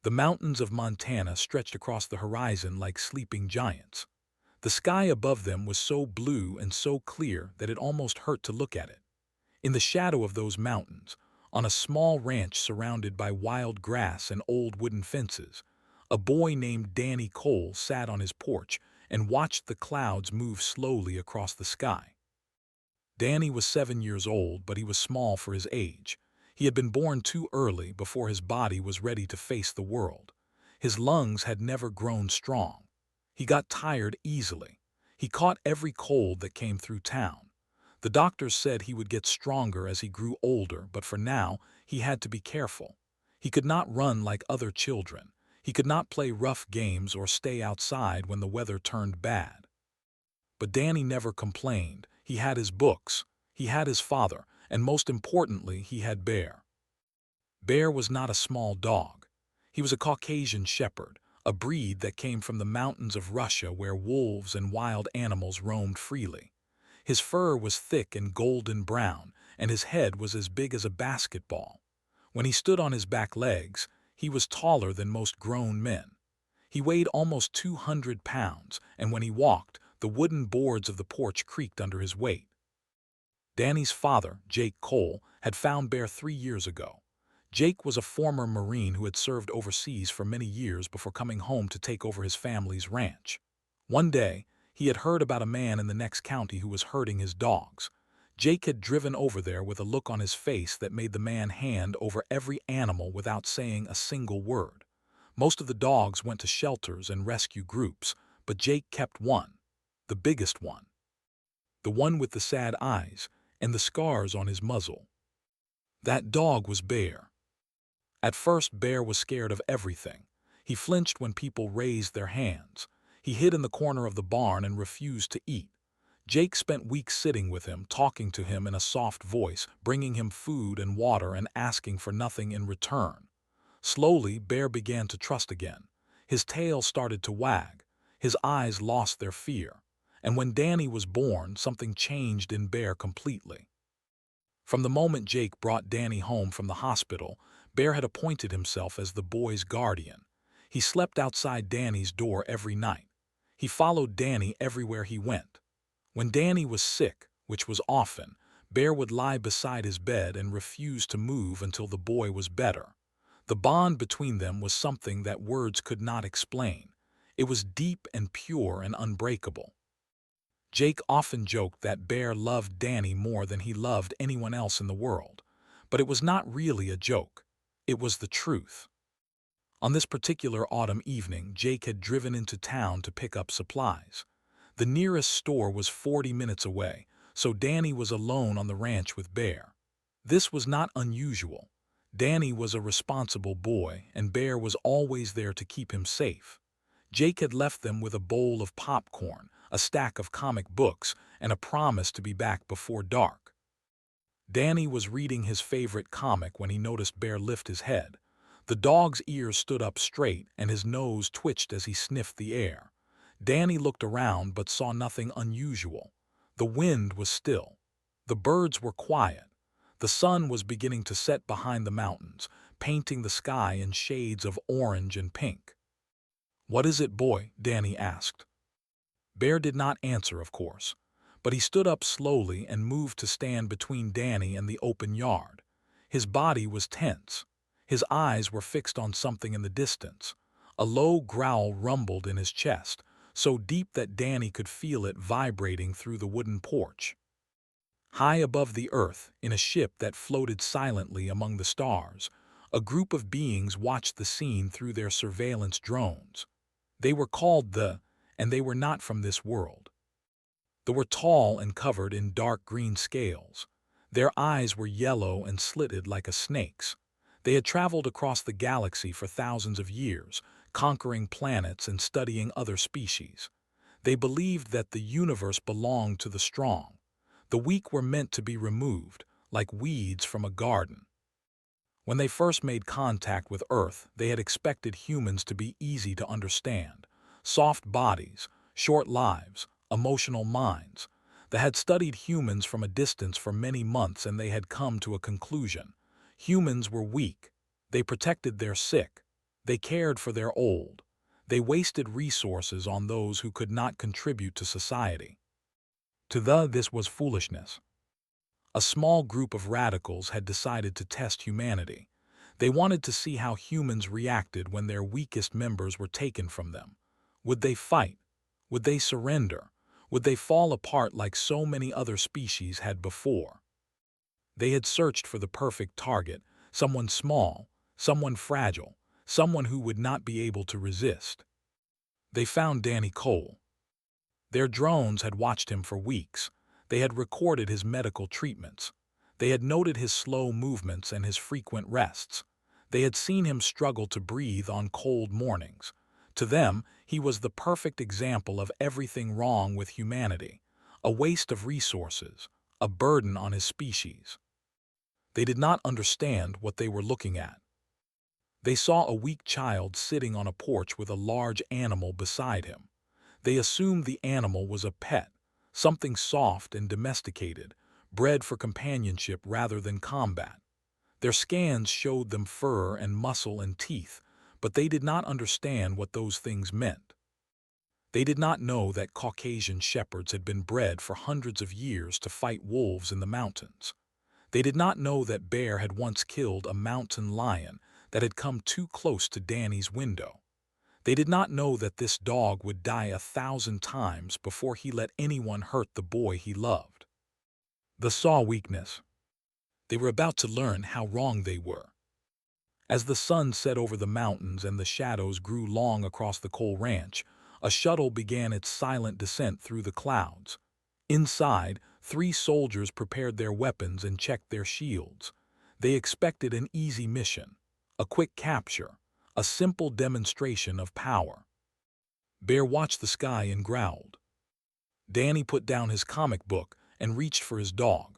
The mountains of Montana stretched across the horizon like sleeping giants. The sky above them was so blue and so clear that it almost hurt to look at it. In the shadow of those mountains, on a small ranch surrounded by wild grass and old wooden fences, a boy named Danny Cole sat on his porch and watched the clouds move slowly across the sky. Danny was 7 years old, but he was small for his age. He had been born too early before his body was ready to face the world. His lungs had never grown strong. He got tired easily. He caught every cold that came through town. The doctors said he would get stronger as he grew older, but for now, he had to be careful. He could not run like other children. He could not play rough games or stay outside when the weather turned bad. But Danny never complained. He had his books, he had his father, and most importantly, he had Bear. Bear was not a small dog. He was a Caucasian shepherd, a breed that came from the mountains of Russia where wolves and wild animals roamed freely. His fur was thick and golden brown, and his head was as big as a basketball. When he stood on his back legs, he was taller than most grown men. He weighed almost 200 pounds, and when he walked, the wooden boards of the porch creaked under his weight. Danny's father, Jake Cole, had found Bear 3 years ago. Jake was a former Marine who had served overseas for many years before coming home to take over his family's ranch. One day, he had heard about a man in the next county who was herding his dogs. Jake had driven over there with a look on his face that made the man hand over every animal without saying a single word. Most of the dogs went to shelters and rescue groups, but Jake kept one, the biggest one. The one with the sad eyes and the scars on his muzzle. That dog was Bear. At first, Bear was scared of everything. He flinched when people raised their hands. He hid in the corner of the barn and refused to eat. Jake spent weeks sitting with him, talking to him in a soft voice, bringing him food and water and asking for nothing in return. Slowly, Bear began to trust again. His tail started to wag. His eyes lost their fear. And when Danny was born, something changed in Bear completely. From the moment Jake brought Danny home from the hospital, Bear had appointed himself as the boy's guardian. He slept outside Danny's door every night. He followed Danny everywhere he went. When Danny was sick, which was often, Bear would lie beside his bed and refuse to move until the boy was better. The bond between them was something that words could not explain. It was deep and pure and unbreakable. Jake often joked that Bear loved Danny more than he loved anyone else in the world. But it was not really a joke. It was the truth. On this particular autumn evening, Jake had driven into town to pick up supplies. The nearest store was 40 minutes away, so Danny was alone on the ranch with Bear. This was not unusual. Danny was a responsible boy, and Bear was always there to keep him safe. Jake had left them with a bowl of popcorn, a stack of comic books, and a promise to be back before dark. Danny was reading his favorite comic when he noticed Bear lift his head. The dog's ears stood up straight and his nose twitched as he sniffed the air. Danny looked around but saw nothing unusual. The wind was still. The birds were quiet. The sun was beginning to set behind the mountains, painting the sky in shades of orange and pink. "What is it, boy?" Danny asked. Bear did not answer, of course, but he stood up slowly and moved to stand between Danny and the open yard. His body was tense. His eyes were fixed on something in the distance. A low growl rumbled in his chest, so deep that Danny could feel it vibrating through the wooden porch. High above the earth, in a ship that floated silently among the stars, a group of beings watched the scene through their surveillance drones. They were called and they were not from this world. They were tall and covered in dark green scales. Their eyes were yellow and slitted like a snake's. They had traveled across the galaxy for thousands of years, conquering planets and studying other species. They believed that the universe belonged to the strong. The weak were meant to be removed, like weeds from a garden. When they first made contact with Earth, they had expected humans to be easy to understand. Soft bodies, short lives, emotional minds. They had studied humans from a distance for many months and they had come to a conclusion. Humans were weak. They protected their sick. They cared for their old. They wasted resources on those who could not contribute to society. This was foolishness. A small group of radicals had decided to test humanity. They wanted to see how humans reacted when their weakest members were taken from them. Would they fight? Would they surrender? Would they fall apart like so many other species had before? They had searched for the perfect target, someone small, someone fragile, someone who would not be able to resist. They found Danny Cole. Their drones had watched him for weeks. They had recorded his medical treatments. They had noted his slow movements and his frequent rests. They had seen him struggle to breathe on cold mornings. To them, he was the perfect example of everything wrong with humanity, a waste of resources, a burden on his species. They did not understand what they were looking at. They saw a weak child sitting on a porch with a large animal beside him. They assumed the animal was a pet, something soft and domesticated, bred for companionship rather than combat. Their scans showed them fur and muscle and teeth, but they did not understand what those things meant. They did not know that Caucasian shepherds had been bred for hundreds of years to fight wolves in the mountains. They did not know that Bear had once killed a mountain lion that had come too close to Danny's window. They did not know that this dog would die 1,000 times before he let anyone hurt the boy he loved. They saw weakness. They were about to learn how wrong they were. As the sun set over the mountains and the shadows grew long across the Cole Ranch, a shuttle began its silent descent through the clouds. Inside, 3 soldiers prepared their weapons and checked their shields. They expected an easy mission, a quick capture, a simple demonstration of power. Bear watched the sky and growled. Danny put down his comic book and reached for his dog.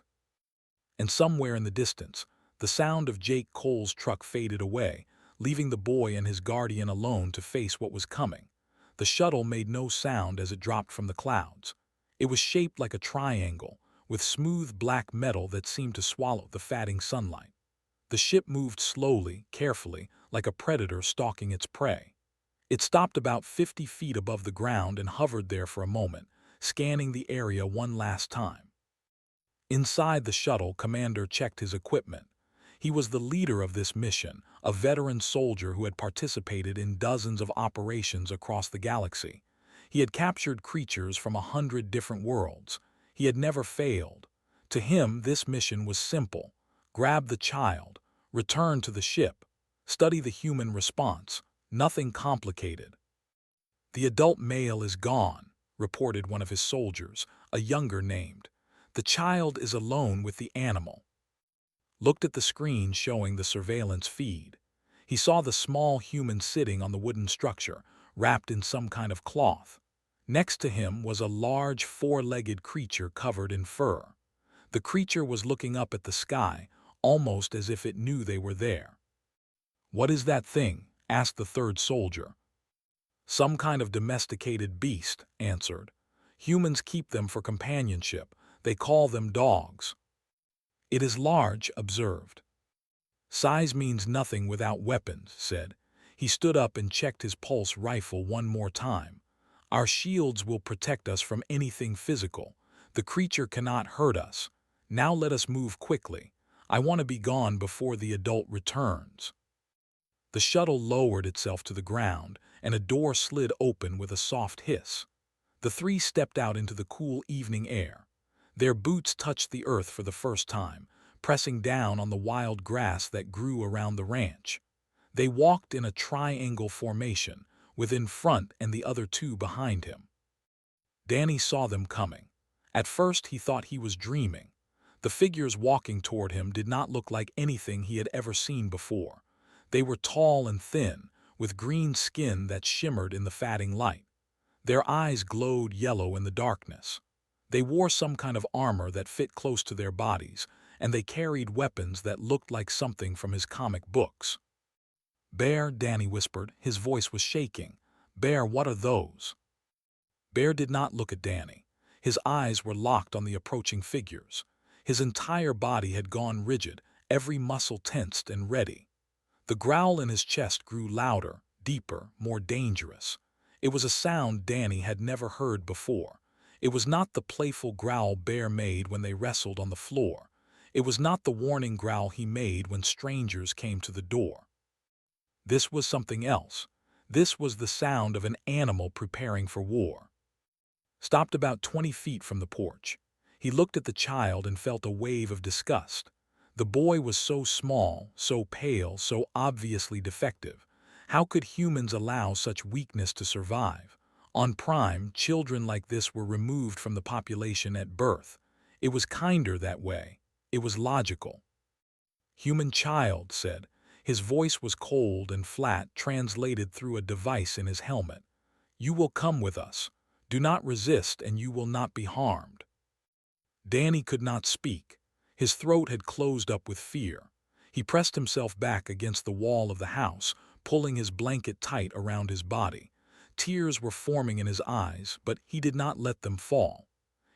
And somewhere in the distance, the sound of Jake Cole's truck faded away, leaving the boy and his guardian alone to face what was coming. The shuttle made no sound as it dropped from the clouds. It was shaped like a triangle, with smooth black metal that seemed to swallow the fatting sunlight. The ship moved slowly, carefully, like a predator stalking its prey. It stopped about 50 feet above the ground and hovered there for a moment, scanning the area one last time. Inside the shuttle, Commander checked his equipment. He was the leader of this mission, a veteran soldier who had participated in dozens of operations across the galaxy. He had captured creatures from 100 different worlds. He had never failed. To him, this mission was simple. Grab the child, return to the ship, study the human response. Nothing complicated. "The adult male is gone," reported one of his soldiers, a younger named. "The child is alone with the animal." Looked at the screen showing the surveillance feed. He saw the small human sitting on the wooden structure, wrapped in some kind of cloth. Next to him was a large 4-legged creature covered in fur. The creature was looking up at the sky, almost as if it knew they were there. "What is that thing?" asked the third soldier. "Some kind of domesticated beast," answered. "Humans keep them for companionship. They call them dogs." "It is large," observed. "Size means nothing without weapons," said. He stood up and checked his pulse rifle one more time. "Our shields will protect us from anything physical. The creature cannot hurt us. Now let us move quickly. I want to be gone before the adult returns." The shuttle lowered itself to the ground, and a door slid open with a soft hiss. The 3 stepped out into the cool evening air. Their boots touched the earth for the first time, pressing down on the wild grass that grew around the ranch. They walked in a triangle formation, with in front and the other 2 behind him. Danny saw them coming. At first he thought he was dreaming. The figures walking toward him did not look like anything he had ever seen before. They were tall and thin, with green skin that shimmered in the fatting light. Their eyes glowed yellow in the darkness. They wore some kind of armor that fit close to their bodies, and they carried weapons that looked like something from his comic books. "Bear," Danny whispered. His voice was shaking. "Bear, what are those?" Bear did not look at Danny. His eyes were locked on the approaching figures. His entire body had gone rigid, every muscle tensed and ready. The growl in his chest grew louder, deeper, more dangerous. It was a sound Danny had never heard before. It was not the playful growl Bear made when they wrestled on the floor. It was not the warning growl he made when strangers came to the door. This was something else. This was the sound of an animal preparing for war. Stopped about 20 feet from the porch. He looked at the child and felt a wave of disgust. The boy was so small, so pale, so obviously defective. How could humans allow such weakness to survive? On Prime, children like this were removed from the population at birth. It was kinder that way. It was logical. "Human child," said. His voice was cold and flat, translated through a device in his helmet. "You will come with us. Do not resist and you will not be harmed." Danny could not speak. His throat had closed up with fear. He pressed himself back against the wall of the house, pulling his blanket tight around his body. Tears were forming in his eyes, but he did not let them fall.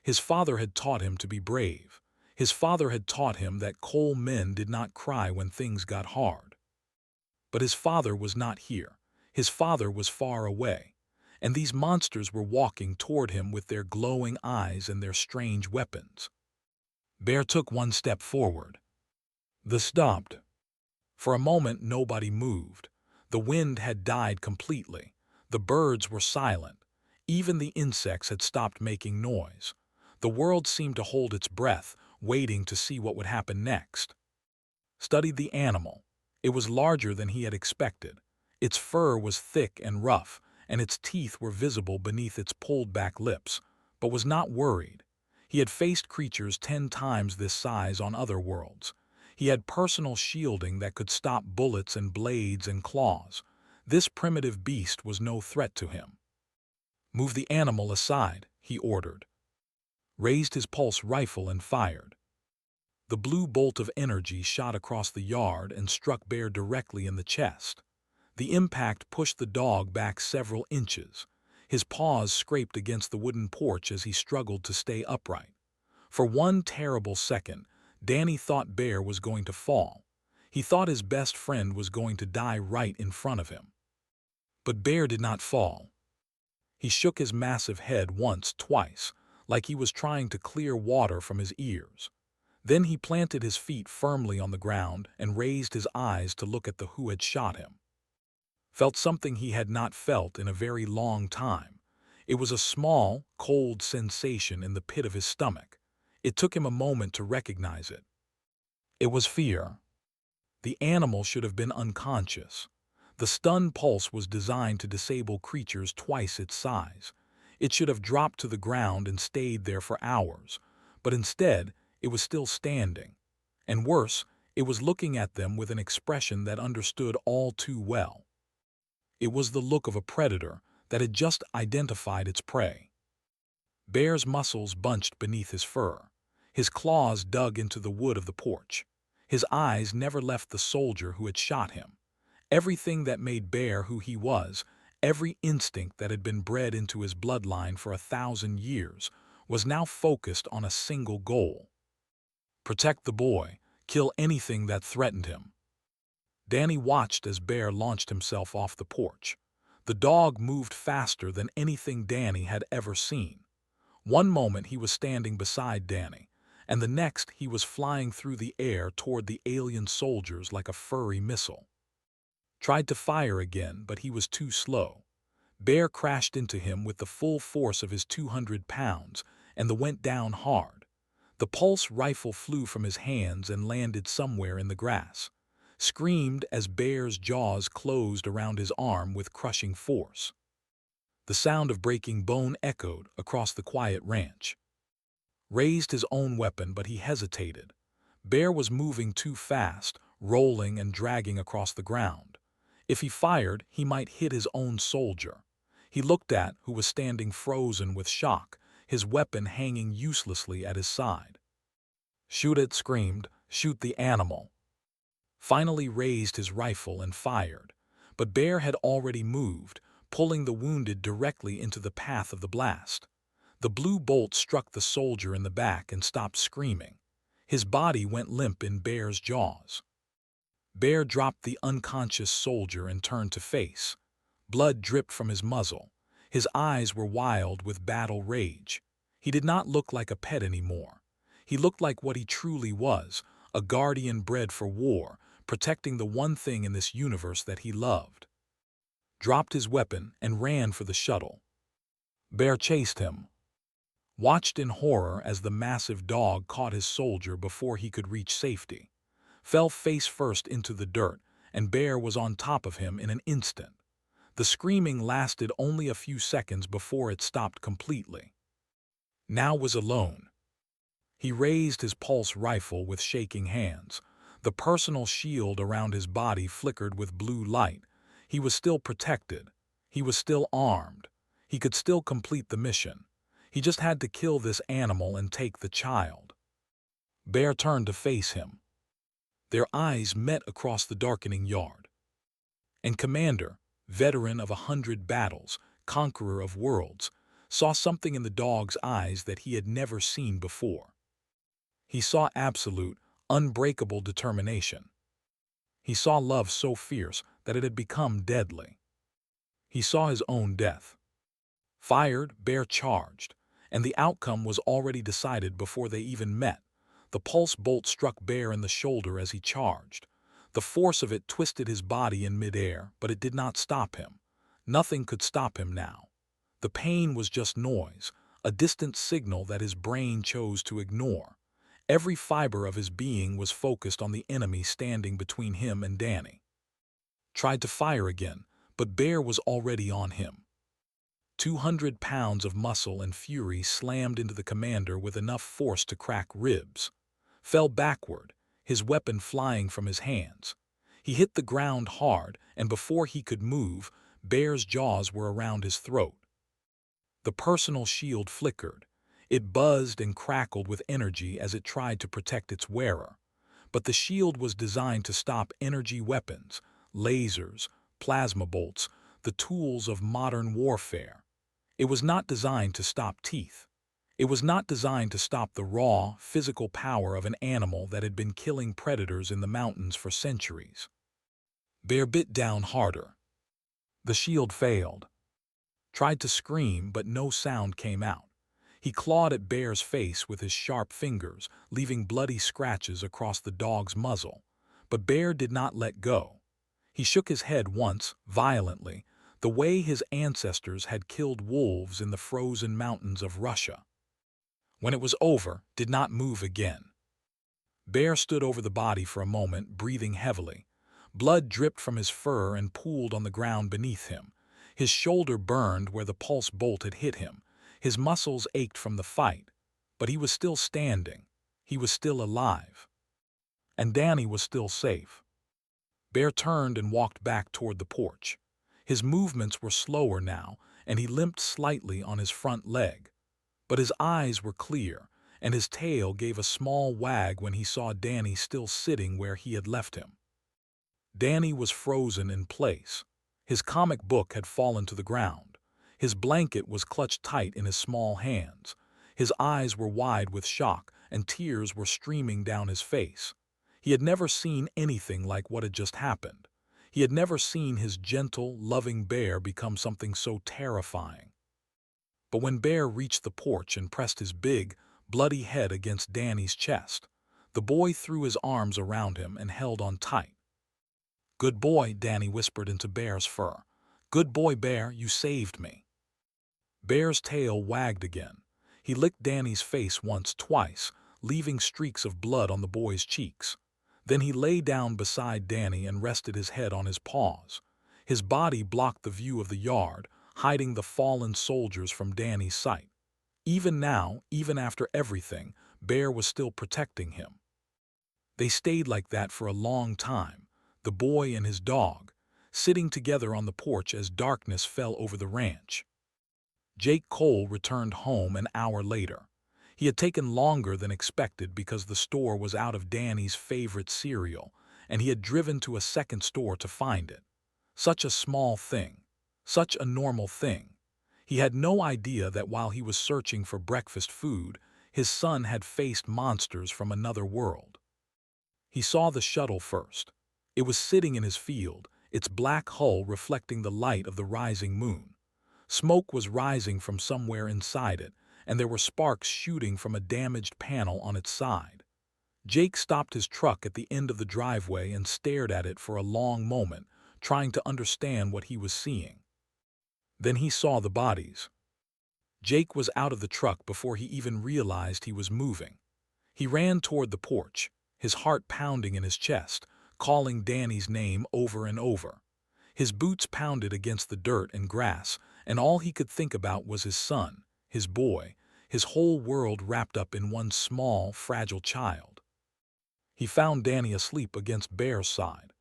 His father had taught him to be brave. His father had taught him that coal men did not cry when things got hard. But his father was not here. His father was far away. And these monsters were walking toward him with their glowing eyes and their strange weapons. Bear took one step forward. The stopped. For a moment nobody moved. The wind had died completely. The birds were silent. Even the insects had stopped making noise. The world seemed to hold its breath, waiting to see what would happen next. Studied the animal. It was larger than he had expected. Its fur was thick and rough, and its teeth were visible beneath its pulled-back lips, but was not worried. He had faced creatures 10 times this size on other worlds. He had personal shielding that could stop bullets and blades and claws. This primitive beast was no threat to him. "Move the animal aside," he ordered. Raised his pulse rifle and fired. The blue bolt of energy shot across the yard and struck Bear directly in the chest. The impact pushed the dog back several inches. His paws scraped against the wooden porch as he struggled to stay upright. For one terrible second, Danny thought Bear was going to fall. He thought his best friend was going to die right in front of him. But Bear did not fall. He shook his massive head once, twice, like he was trying to clear water from his ears. Then he planted his feet firmly on the ground and raised his eyes to look at the who had shot him. Felt something he had not felt in a very long time. It was a small, cold sensation in the pit of his stomach. It took him a moment to recognize it. It was fear. The animal should have been unconscious. The stun pulse was designed to disable creatures twice its size. It should have dropped to the ground and stayed there for hours, but instead, it was still standing. And worse, it was looking at them with an expression that understood all too well. It was the look of a predator that had just identified its prey. Bear's muscles bunched beneath his fur. His claws dug into the wood of the porch. His eyes never left the soldier who had shot him. Everything that made Bear who he was, every instinct that had been bred into his bloodline for 1,000 years, was now focused on a single goal. Protect the boy, kill anything that threatened him. Danny watched as Bear launched himself off the porch. The dog moved faster than anything Danny had ever seen. One moment he was standing beside Danny, and the next he was flying through the air toward the alien soldiers like a furry missile. Tried to fire again, but he was too slow. Bear crashed into him with the full force of his 200 pounds, and the went down hard. The pulse rifle flew from his hands and landed somewhere in the grass. Screamed as Bear's jaws closed around his arm with crushing force. The sound of breaking bone echoed across the quiet ranch. Raised his own weapon, but he hesitated. Bear was moving too fast, rolling and dragging across the ground. If he fired, he might hit his own soldier. He looked at who was standing frozen with shock, his weapon hanging uselessly at his side. "Shoot it," screamed. "Shoot the animal." Finally raised his rifle and fired, but Bear had already moved, pulling the wounded directly into the path of the blast. The blue bolt struck the soldier in the back and stopped screaming. His body went limp in Bear's jaws. Bear dropped the unconscious soldier and turned to face. Blood dripped from his muzzle. His eyes were wild with battle rage. He did not look like a pet anymore. He looked like what he truly was, a guardian bred for war, protecting the one thing in this universe that he loved. Dropped his weapon and ran for the shuttle. Bear chased him, watched in horror as the massive dog caught his soldier before he could reach safety, fell face first into the dirt, and Bear was on top of him in an instant. The screaming lasted only a few seconds before it stopped completely. Now was alone. He raised his pulse rifle with shaking hands. The personal shield around his body flickered with blue light. He was still protected. He was still armed. He could still complete the mission. He just had to kill this animal and take the child. Bear turned to face him. Their eyes met across the darkening yard. And Commander, veteran of 100 battles, conqueror of worlds, saw something in the dog's eyes that he had never seen before. He saw absolute, unbreakable determination. He saw love so fierce that it had become deadly. He saw his own death. Fired, Bear charged, and the outcome was already decided before they even met. The pulse bolt struck Bear in the shoulder as he charged. The force of it twisted his body in midair, but it did not stop him. Nothing could stop him now. The pain was just noise, a distant signal that his brain chose to ignore. Every fiber of his being was focused on the enemy standing between him and Danny. Tried to fire again, but Bear was already on him. 200 pounds of muscle and fury slammed into the commander with enough force to crack ribs. Fell backward, his weapon flying from his hands. He hit the ground hard, and before he could move, Bear's jaws were around his throat. The personal shield flickered. It buzzed and crackled with energy as it tried to protect its wearer. But the shield was designed to stop energy weapons, lasers, plasma bolts, the tools of modern warfare. It was not designed to stop teeth. It was not designed to stop the raw, physical power of an animal that had been killing predators in the mountains for centuries. Bear bit down harder. The shield failed. Tried to scream, but no sound came out. He clawed at Bear's face with his sharp fingers, leaving bloody scratches across the dog's muzzle. But Bear did not let go. He shook his head once, violently, the way his ancestors had killed wolves in the frozen mountains of Russia. When it was over, did not move again. Bear stood over the body for a moment, breathing heavily. Blood dripped from his fur and pooled on the ground beneath him. His shoulder burned where the pulse bolt had hit him. His muscles ached from the fight. But he was still standing. He was still alive. And Danny was still safe. Bear turned and walked back toward the porch. His movements were slower now, and he limped slightly on his front leg. But his eyes were clear, and his tail gave a small wag when he saw Danny still sitting where he had left him. Danny was frozen in place. His comic book had fallen to the ground. His blanket was clutched tight in his small hands. His eyes were wide with shock, and tears were streaming down his face. He had never seen anything like what had just happened. He had never seen his gentle, loving Bear become something so terrifying. But when Bear reached the porch and pressed his big, bloody head against Danny's chest, the boy threw his arms around him and held on tight. "Good boy," Danny whispered into Bear's fur. "Good boy, Bear, you saved me." Bear's tail wagged again. He licked Danny's face once, twice, leaving streaks of blood on the boy's cheeks. Then he lay down beside Danny and rested his head on his paws. His body blocked the view of the yard, hiding the fallen soldiers from Danny's sight. Even now, even after everything, Bear was still protecting him. They stayed like that for a long time, the boy and his dog, sitting together on the porch as darkness fell over the ranch. Jake Cole returned home an hour later. He had taken longer than expected because the store was out of Danny's favorite cereal, and he had driven to a second store to find it. Such a small thing. Such a normal thing. He had no idea that while he was searching for breakfast food, his son had faced monsters from another world. He saw the shuttle first. It was sitting in his field, its black hull reflecting the light of the rising moon. Smoke was rising from somewhere inside it, and there were sparks shooting from a damaged panel on its side. Jake stopped his truck at the end of the driveway and stared at it for a long moment, trying to understand what he was seeing. Then he saw the bodies. Jake was out of the truck before he even realized he was moving. He ran toward the porch, his heart pounding in his chest, calling Danny's name over and over. His boots pounded against the dirt and grass, and all he could think about was his son, his boy, his whole world wrapped up in one small, fragile child. He found Danny asleep against Bear's side.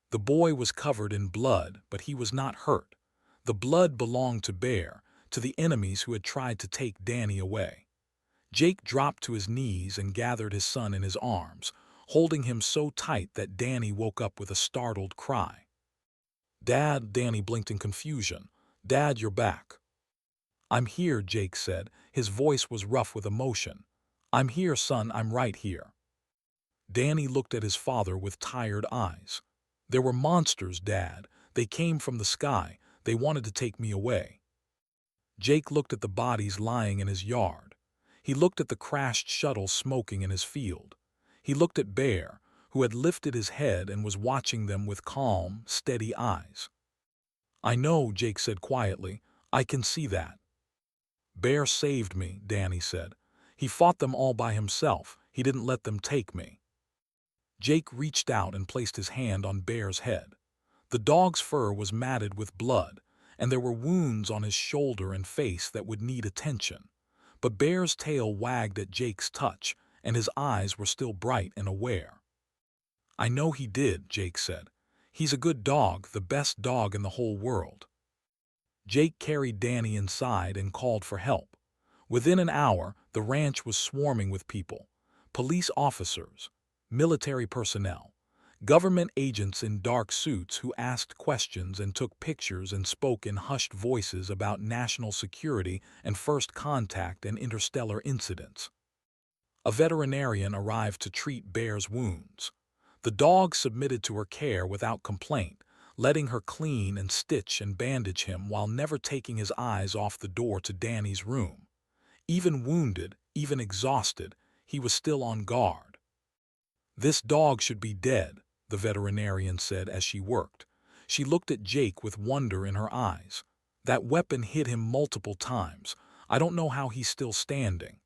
The boy was covered in blood, but he was not hurt. The blood belonged to Bear, to the enemies who had tried to take Danny away. Jake dropped to his knees and gathered his son in his arms, holding him so tight that Danny woke up with a startled cry. "Dad," Danny blinked in confusion. "Dad, you're back." "I'm here," Jake said. His voice was rough with emotion. "I'm here, son, I'm right here." Danny looked at his father with tired eyes. "There were monsters, Dad. They came from the sky. They wanted to take me away." Jake looked at the bodies lying in his yard. He looked at the crashed shuttle smoking in his field. He looked at Bear, who had lifted his head and was watching them with calm, steady eyes. "I know," Jake said quietly. "I can see that." "Bear saved me," Danny said. "He fought them all by himself. He didn't let them take me." Jake reached out and placed his hand on Bear's head. The dog's fur was matted with blood, and there were wounds on his shoulder and face that would need attention. But Bear's tail wagged at Jake's touch, and his eyes were still bright and aware. "I know he did," Jake said. "He's a good dog, the best dog in the whole world." Jake carried Danny inside and called for help. Within an hour, the ranch was swarming with people. Police officers, military personnel, government agents in dark suits who asked questions and took pictures and spoke in hushed voices about national security and first contact and interstellar incidents. A veterinarian arrived to treat Bear's wounds. The dog submitted to her care without complaint, letting her clean and stitch and bandage him while never taking his eyes off the door to Danny's room. Even wounded, even exhausted, he was still on guard. "This dog should be dead," the veterinarian said as she worked. She looked at Jake with wonder in her eyes. "That weapon hit him multiple times. I don't know how he's still standing."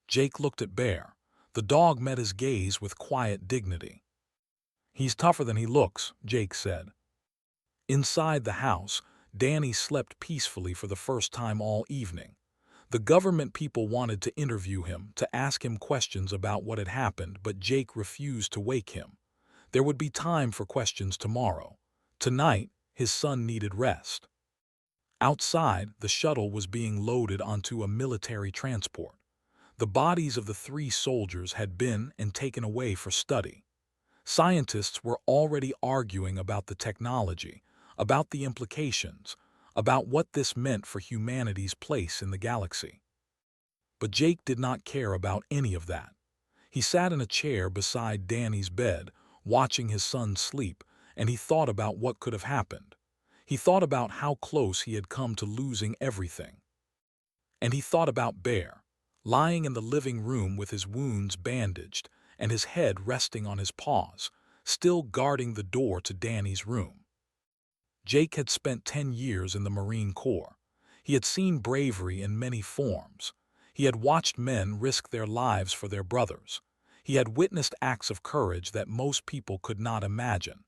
Jake looked at Bear. The dog met his gaze with quiet dignity. "He's tougher than he looks," Jake said. Inside the house, Danny slept peacefully for the first time all evening. The government people wanted to interview him, to ask him questions about what had happened, but Jake refused to wake him. There would be time for questions tomorrow. Tonight, his son needed rest. Outside, the shuttle was being loaded onto a military transport. The bodies of the 3 soldiers had been and taken away for study. Scientists were already arguing about the technology, about the implications, about what this meant for humanity's place in the galaxy. But Jake did not care about any of that. He sat in a chair beside Danny's bed, watching his son sleep, and he thought about what could have happened. He thought about how close he had come to losing everything. And he thought about Bear, lying in the living room with his wounds bandaged and his head resting on his paws, still guarding the door to Danny's room. Jake had spent 10 years in the Marine Corps. He had seen bravery in many forms. He had watched men risk their lives for their brothers. He had witnessed acts of courage that most people could not imagine.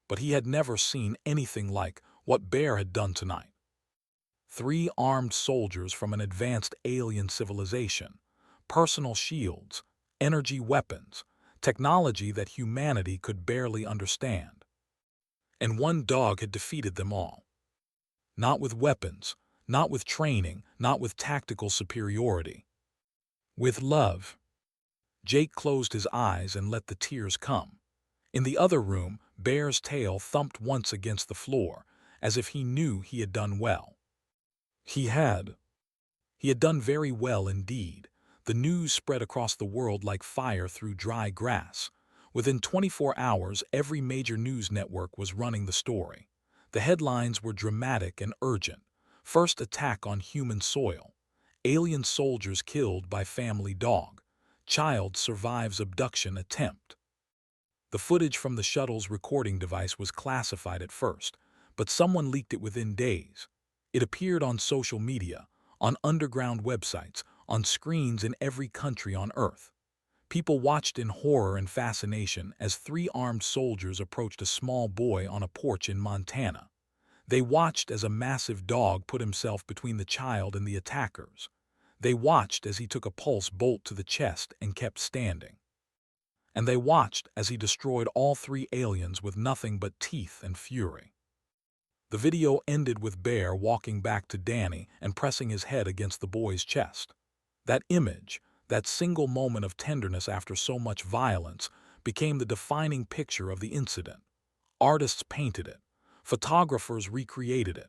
But he had never seen anything like what Bear had done tonight. 3 armed soldiers from an advanced alien civilization, personal shields, energy weapons, technology that humanity could barely understand. And one dog had defeated them all. Not with weapons, not with training, not with tactical superiority. With love. Jake closed his eyes and let the tears come. In the other room, Bear's tail thumped once against the floor, as if he knew he had done well. He had done very well indeed. The news spread across the world like fire through dry grass. Within 24 hours, every major news network was running the story. The headlines were dramatic and urgent. First attack on human soil. Alien soldiers killed by family dog. Child survives abduction attempt. The footage from the shuttle's recording device was classified at first, but someone leaked it within days. It appeared on social media, on underground websites, on screens in every country on Earth. People watched in horror and fascination as three armed soldiers approached a small boy on a porch in Montana. They watched as a massive dog put himself between the child and the attackers. They watched as he took a pulse bolt to the chest and kept standing. And they watched as he destroyed all three aliens with nothing but teeth and fury. The video ended with Bear walking back to Danny and pressing his head against the boy's chest. That image, that single moment of tenderness after so much violence, became the defining picture of the incident. Artists painted it. Photographers recreated it.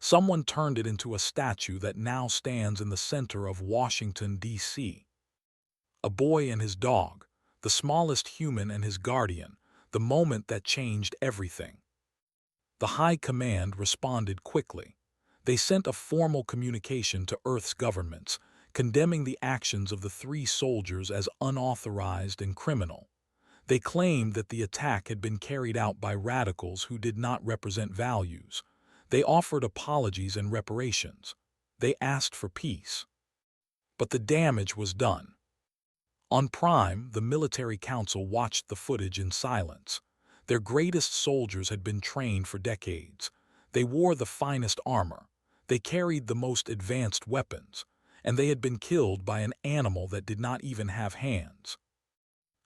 Someone turned it into a statue that now stands in the center of Washington, D.C. A boy and his dog, the smallest human and his guardian, the moment that changed everything. The High Command responded quickly. They sent a formal communication to Earth's governments, condemning the actions of the three soldiers as unauthorized and criminal. They claimed that the attack had been carried out by radicals who did not represent values. They offered apologies and reparations. They asked for peace. But the damage was done. On Prime, the military council watched the footage in silence. Their greatest soldiers had been trained for decades. They wore the finest armor. They carried the most advanced weapons. And they had been killed by an animal that did not even have hands.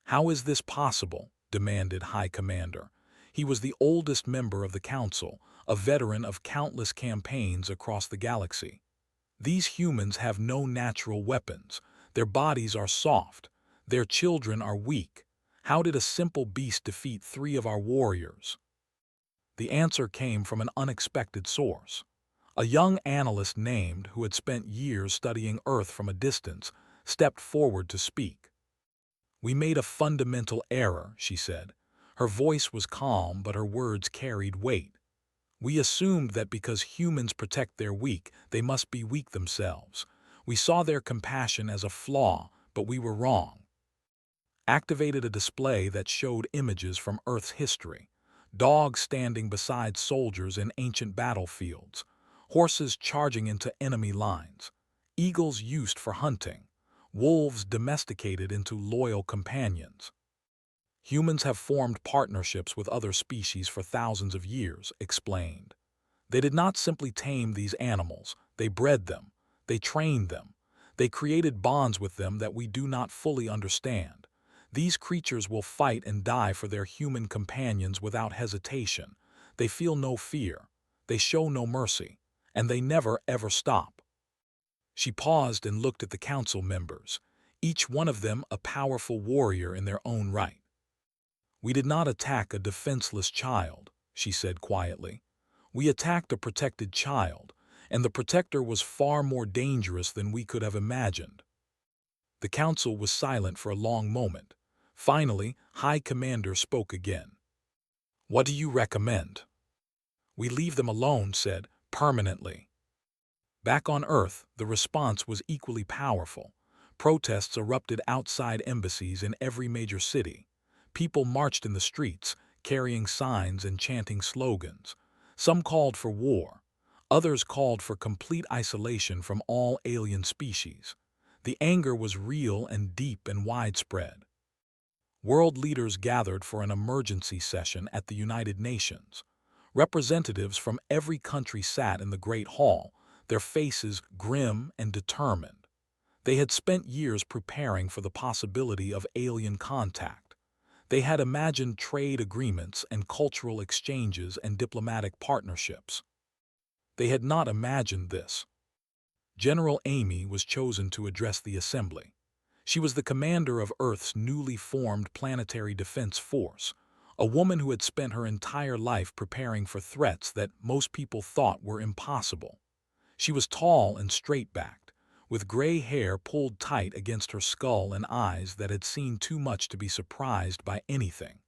"How is this possible?" demanded High Commander. He was the oldest member of the council, a veteran of countless campaigns across the galaxy. "These humans have no natural weapons. Their bodies are soft. Their children are weak. How did a simple beast defeat three of our warriors?" The answer came from an unexpected source. A young analyst named, who had spent years studying Earth from a distance, stepped forward to speak. "We made a fundamental error," she said. Her voice was calm, but her words carried weight. "We assumed that because humans protect their weak, they must be weak themselves. We saw their compassion as a flaw, but we were wrong." Activated a display that showed images from Earth's history. Dogs standing beside soldiers in ancient battlefields. Horses charging into enemy lines. Eagles used for hunting. Wolves domesticated into loyal companions. "Humans have formed partnerships with other species for thousands of years," explained. "They did not simply tame these animals, they bred them, they trained them, they created bonds with them that we do not fully understand. These creatures will fight and die for their human companions without hesitation. They feel no fear, they show no mercy, and they never ever stop." She paused and looked at the council members, each one of them a powerful warrior in their own right. "We did not attack a defenseless child," she said quietly. "We attacked a protected child, and the protector was far more dangerous than we could have imagined." The council was silent for a long moment. Finally, High Commander spoke again. "What do you recommend?" "We leave them alone," said, "permanently." Back on Earth, the response was equally powerful. Protests erupted outside embassies in every major city. People marched in the streets, carrying signs and chanting slogans. Some called for war. Others called for complete isolation from all alien species. The anger was real and deep and widespread. World leaders gathered for an emergency session at the United Nations. Representatives from every country sat in the Great Hall, their faces grim and determined. They had spent years preparing for the possibility of alien contact. They had imagined trade agreements and cultural exchanges and diplomatic partnerships. They had not imagined this. General Amy was chosen to address the assembly. She was the commander of Earth's newly formed Planetary Defense Force, a woman who had spent her entire life preparing for threats that most people thought were impossible. She was tall and straight-backed, with gray hair pulled tight against her skull and eyes that had seen too much to be surprised by anything.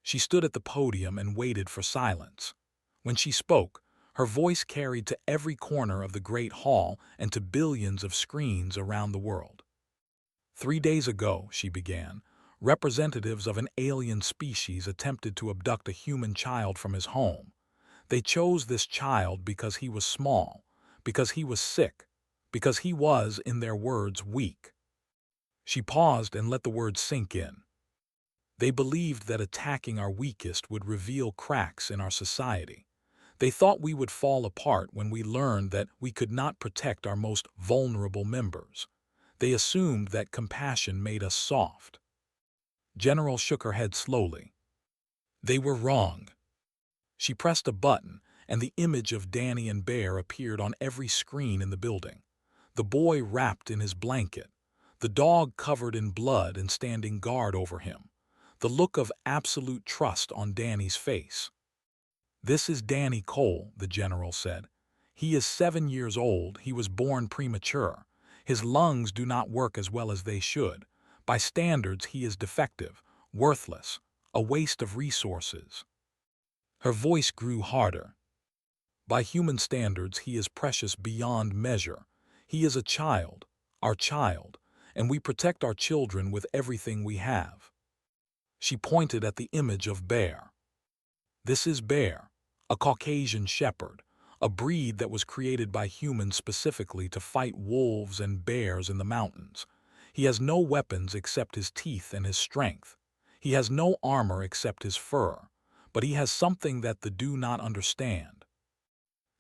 She stood at the podium and waited for silence. When she spoke, her voice carried to every corner of the great hall and to billions of screens around the world. 3 days ago, she began, representatives of an alien species attempted to abduct a human child from his home. They chose this child because he was small, because he was sick, because he was, in their words, weak. She paused and let the words sink in. They believed that attacking our weakest would reveal cracks in our society. They thought we would fall apart when we learned that we could not protect our most vulnerable members. They assumed that compassion made us soft. General shook her head slowly. They were wrong. She pressed a button, and the image of Danny and Bear appeared on every screen in the building. The boy wrapped in his blanket, the dog covered in blood and standing guard over him, the look of absolute trust on Danny's face. "This is Danny Cole," the general said. "He is 7 years old. He was born premature. His lungs do not work as well as they should. By standards, he is defective, worthless, a waste of resources." Her voice grew harder. "By human standards, he is precious beyond measure. He is a child, our child, and we protect our children with everything we have." She pointed at the image of Bear. "This is Bear, a Caucasian shepherd, a breed that was created by humans specifically to fight wolves and bears in the mountains. He has no weapons except his teeth and his strength. He has no armor except his fur, but he has something that the do not understand."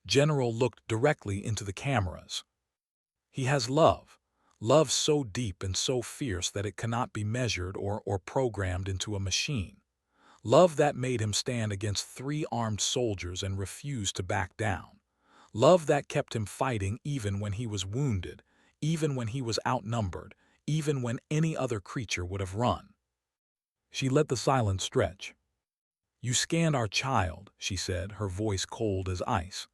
General looked directly into the cameras. "He has love, love so deep and so fierce that it cannot be measured or programmed into a machine. Love that made him stand against 3 armed soldiers and refuse to back down. Love that kept him fighting even when he was wounded, even when he was outnumbered, even when any other creature would have run." She let the silence stretch. "You scanned our child," she said, her voice cold as ice.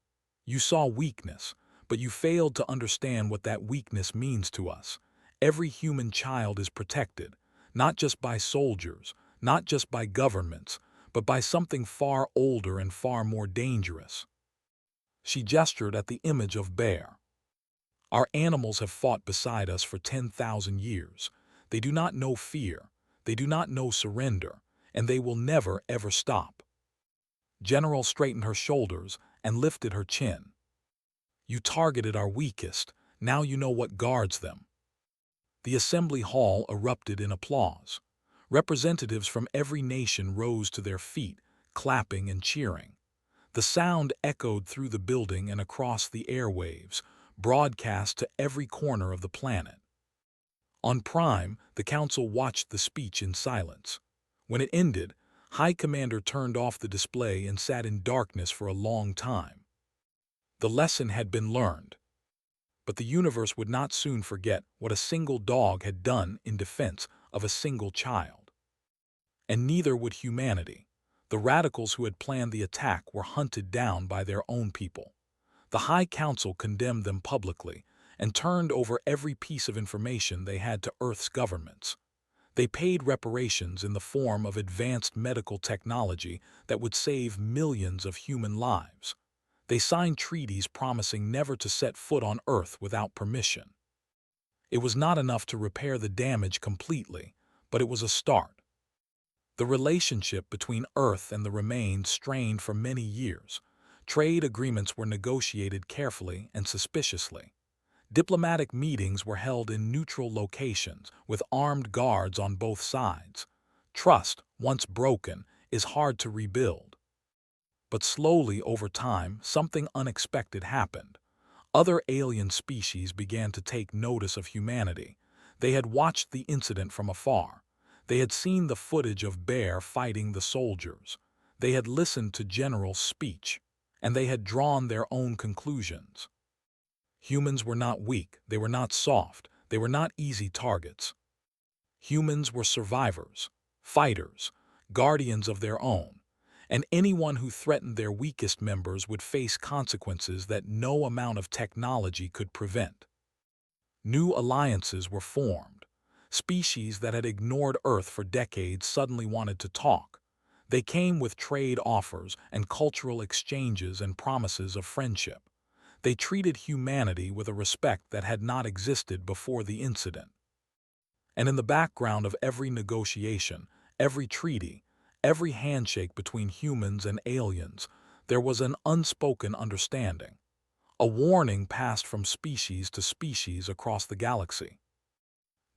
"You saw weakness, but you failed to understand what that weakness means to us. Every human child is protected, not just by soldiers, not just by governments, but by something far older and far more dangerous." She gestured at the image of Bear. "Our animals have fought beside us for 10,000 years. They do not know fear, they do not know surrender, and they will never ever stop." General straightened her shoulders and lifted her chin. "You targeted our weakest, now you know what guards them." The assembly hall erupted in applause. Representatives from every nation rose to their feet, clapping and cheering. The sound echoed through the building and across the airwaves, broadcast to every corner of the planet. On Prime, the council watched the speech in silence. When it ended, High Commander turned off the display and sat in darkness for a long time. The lesson had been learned. But the universe would not soon forget what a single dog had done in defense of a single child. And neither would humanity. The radicals who had planned the attack were hunted down by their own people. The High Council condemned them publicly and turned over every piece of information they had to Earth's governments. They paid reparations in the form of advanced medical technology that would save millions of human lives. They signed treaties promising never to set foot on Earth without permission. It was not enough to repair the damage completely, but it was a start. The relationship between Earth and the remains strained for many years. Trade agreements were negotiated carefully and suspiciously. Diplomatic meetings were held in neutral locations with armed guards on both sides. Trust, once broken, is hard to rebuild. But slowly over time, something unexpected happened. Other alien species began to take notice of humanity. They had watched the incident from afar. They had seen the footage of Bear fighting the soldiers. They had listened to General's speech, and they had drawn their own conclusions. Humans were not weak, they were not soft, they were not easy targets. Humans were survivors, fighters, guardians of their own, and anyone who threatened their weakest members would face consequences that no amount of technology could prevent. New alliances were formed. Species that had ignored Earth for decades suddenly wanted to talk. They came with trade offers and cultural exchanges and promises of friendship. They treated humanity with a respect that had not existed before the incident. And in the background of every negotiation, every treaty, every handshake between humans and aliens, there was an unspoken understanding. A warning passed from species to species across the galaxy.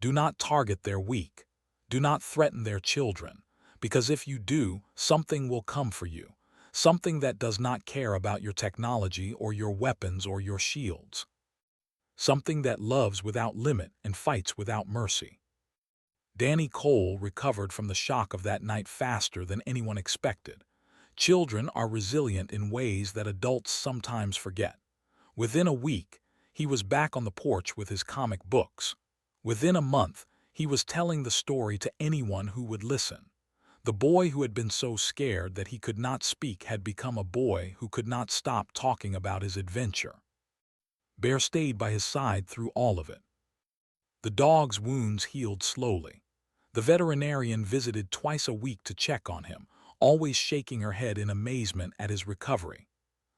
Do not target their weak. Do not threaten their children, because if you do, something will come for you, something that does not care about your technology or your weapons or your shields, something that loves without limit and fights without mercy. Danny Cole recovered from the shock of that night faster than anyone expected. Children are resilient in ways that adults sometimes forget. Within a week, he was back on the porch with his comic books. Within a month, he was telling the story to anyone who would listen. The boy who had been so scared that he could not speak had become a boy who could not stop talking about his adventure. Bear stayed by his side through all of it. The dog's wounds healed slowly. The veterinarian visited twice a week to check on him, always shaking her head in amazement at his recovery.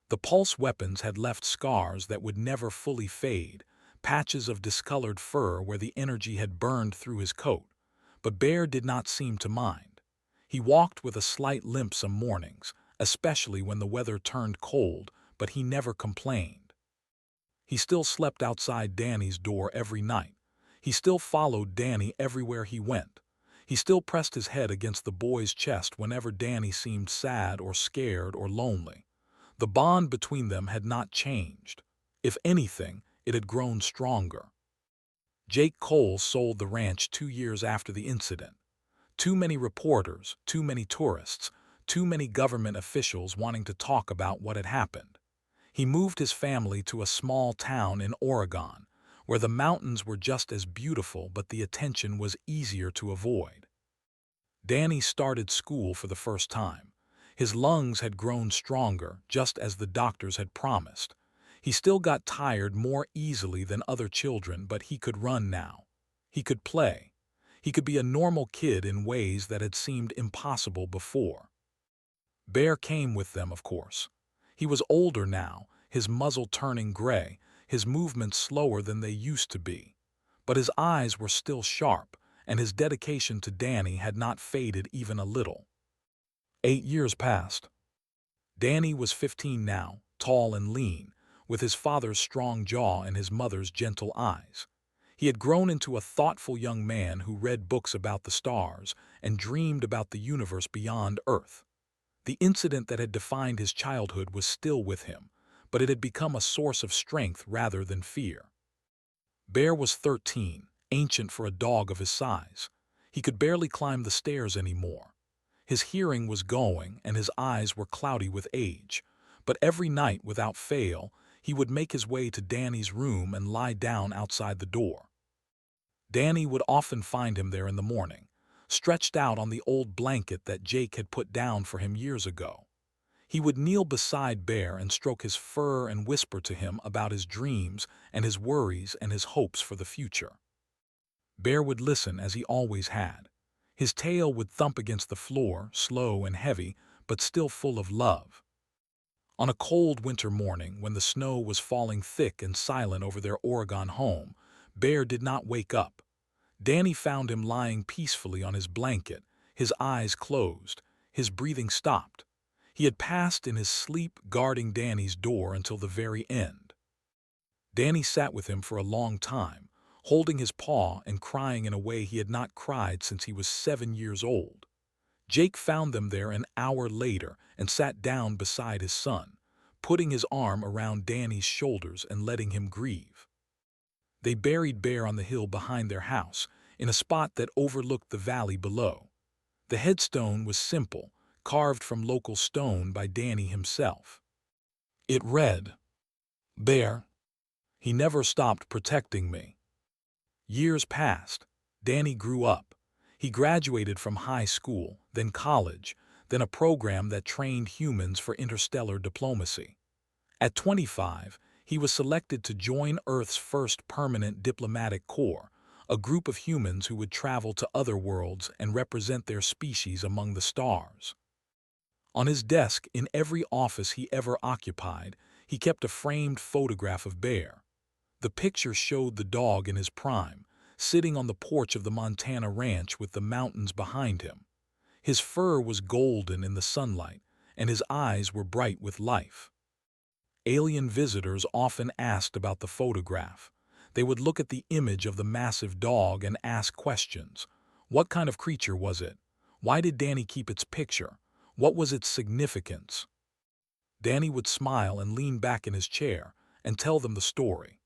The pulse weapons had left scars that would never fully fade, patches of discolored fur where the energy had burned through his coat. But Bear did not seem to mind. He walked with a slight limp some mornings, especially when the weather turned cold, but he never complained. He still slept outside Danny's door every night. He still followed Danny everywhere he went. He still pressed his head against the boy's chest whenever Danny seemed sad or scared or lonely. The bond between them had not changed. If anything, it had grown stronger. Jake Cole sold the ranch 2 years after the incident. Too many reporters, too many tourists, too many government officials wanting to talk about what had happened. He moved his family to a small town in Oregon, where the mountains were just as beautiful but the attention was easier to avoid. Danny started school for the first time. His lungs had grown stronger, just as the doctors had promised. He still got tired more easily than other children, but he could run now. He could play. He could be a normal kid in ways that had seemed impossible before. Bear came with them, of course. He was older now, his muzzle turning gray, his movements slower than they used to be. But his eyes were still sharp, and his dedication to Danny had not faded even a little. 8 years passed. Danny was 15 now, tall and lean, with his father's strong jaw and his mother's gentle eyes. He had grown into a thoughtful young man who read books about the stars and dreamed about the universe beyond Earth. The incident that had defined his childhood was still with him, but it had become a source of strength rather than fear. Bear was 13, ancient for a dog of his size. He could barely climb the stairs anymore. His hearing was going and his eyes were cloudy with age, but every night without fail, he would make his way to Danny's room and lie down outside the door. Danny would often find him there in the morning, stretched out on the old blanket that Jake had put down for him years ago. He would kneel beside Bear and stroke his fur and whisper to him about his dreams and his worries and his hopes for the future. Bear would listen as he always had. His tail would thump against the floor, slow and heavy, but still full of love. On a cold winter morning, when the snow was falling thick and silent over their Oregon home, Bear did not wake up. Danny found him lying peacefully on his blanket, his eyes closed, his breathing stopped. He had passed in his sleep guarding Danny's door until the very end. Danny sat with him for a long time, holding his paw and crying in a way he had not cried since he was 7 years old. Jake found them there an hour later and sat down beside his son, putting his arm around Danny's shoulders and letting him grieve. They buried Bear on the hill behind their house, in a spot that overlooked the valley below. The headstone was simple, carved from local stone by Danny himself. It read, "Bear, he never stopped protecting me." Years passed. Danny grew up. He graduated from high school, then college, then a program that trained humans for interstellar diplomacy. At 25, He was selected to join Earth's first permanent diplomatic corps, a group of humans who would travel to other worlds and represent their species among the stars. On his desk, in every office he ever occupied, he kept a framed photograph of Bear. The picture showed the dog in his prime, sitting on the porch of the Montana ranch with the mountains behind him. His fur was golden in the sunlight, and his eyes were bright with life. Alien visitors often asked about the photograph. They would look at the image of the massive dog and ask questions. What kind of creature was it? Why did Danny keep its picture? What was its significance? Danny would smile and lean back in his chair and tell them the story.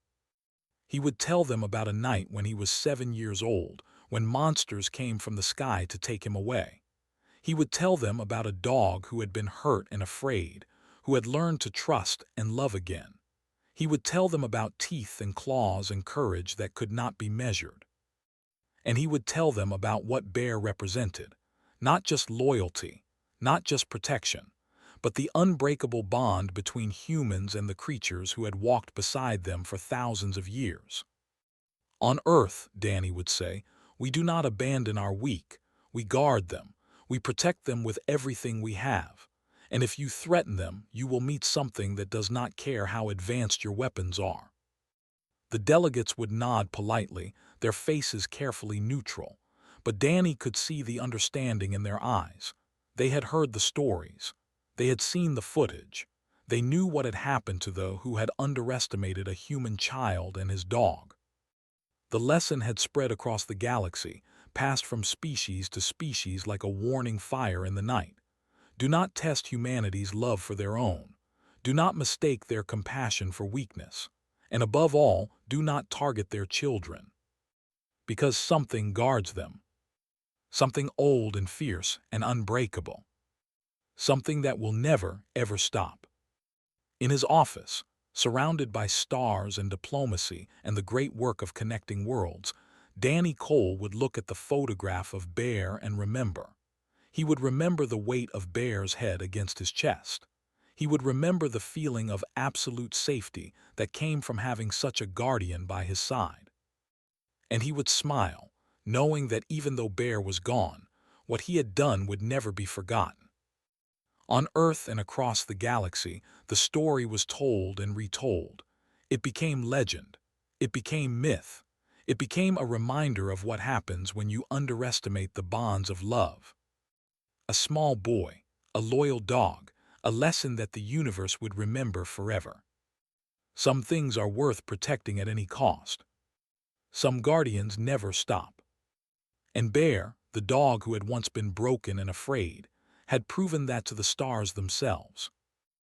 He would tell them about a night when he was 7 years old, when monsters came from the sky to take him away. He would tell them about a dog who had been hurt and afraid, who had learned to trust and love again. He would tell them about teeth and claws and courage that could not be measured. And he would tell them about what Bear represented, not just loyalty, not just protection, but the unbreakable bond between humans and the creatures who had walked beside them for thousands of years. On Earth, Danny would say, we do not abandon our weak, we guard them, we protect them with everything we have. And if you threaten them, you will meet something that does not care how advanced your weapons are. The delegates would nod politely, their faces carefully neutral, but Danny could see the understanding in their eyes. They had heard the stories. They had seen the footage. They knew what had happened to those who had underestimated a human child and his dog. The lesson had spread across the galaxy, passed from species to species like a warning fire in the night. Do not test humanity's love for their own. Do not mistake their compassion for weakness. And above all, do not target their children. Because something guards them. Something old and fierce and unbreakable. Something that will never, ever stop. In his office, surrounded by stars and diplomacy and the great work of connecting worlds, Danny Cole would look at the photograph of Bear and remember. He would remember the weight of Bear's head against his chest. He would remember the feeling of absolute safety that came from having such a guardian by his side. And he would smile, knowing that even though Bear was gone, what he had done would never be forgotten. On Earth and across the galaxy, the story was told and retold. It became legend. It became myth. It became a reminder of what happens when you underestimate the bonds of love. A small boy, a loyal dog, a lesson that the universe would remember forever. Some things are worth protecting at any cost. Some guardians never stop. And Bear, the dog who had once been broken and afraid, had proven that to the stars themselves.